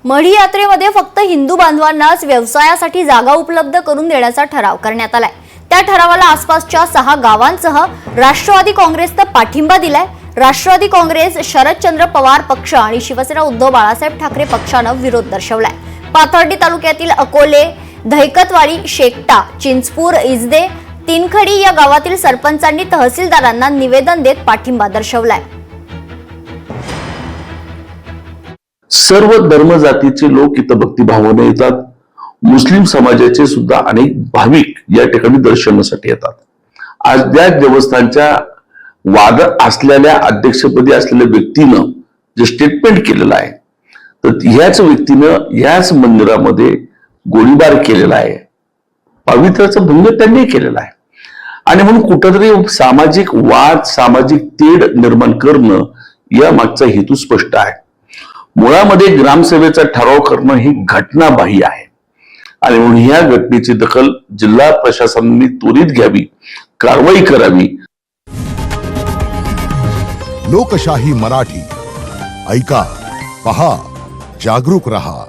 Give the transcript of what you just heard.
मढी यात्रेमध्ये फक्त हिंदू बांधवांनाच व्यवसायासाठी जागा उपलब्ध करून देण्याचा ठराव करण्यात आलाय। त्या ठरावाला आसपासच्या 6 गावांसह राष्ट्रवादी काँग्रेसचा पाठिंबा दिलाय। राष्ट्रवादी काँग्रेस, शरदचंद्र पवार पक्ष आणि शिवसेना उद्धव बाळासाहेब ठाकरे पक्षानं विरोध दर्शवलाय। पाथर्डी तालुक्यातील अकोले, दहिकतवाडी, शेकटा, चिंचपूर, इजदे, तीनखडी या गावातील सरपंचांनी तहसीलदारांना निवेदन देत पाठिंबा दर्शवलाय। सर्व धर्म जातीचे लोक इथं भक्तिभावाने येतात। मुस्लिम समाजाचे सुद्धा अनेक भाविक या ठिकाणी दर्शनासाठी येतात। आज त्या देवस्थानच्या वाद असलेल्या अध्यक्षपदी असलेल्या व्यक्तीनं जे स्टेटमेंट केलेलं आहे, तर ह्याच व्यक्तीनं ह्याच मंदिरामध्ये गोळीबार केलेला आहे, पवित्राचा भंग त्यांनी केलेला आहे। आणि म्हणून कुठेतरी सामाजिक वाद, सामाजिक तेढ निर्माण करणं या मागचा हेतू स्पष्ट आहे। मुळामध्ये ग्रामसभेचा ठराव करणं ही घटनाबाह्य आहे आणि म्हणून या घटनेची दखल जिल्हा प्रशासनाने त्वरित घ्यावी, कारवाई करावी। लोकशाही मराठी ऐका, पहा, जागरूक रहा।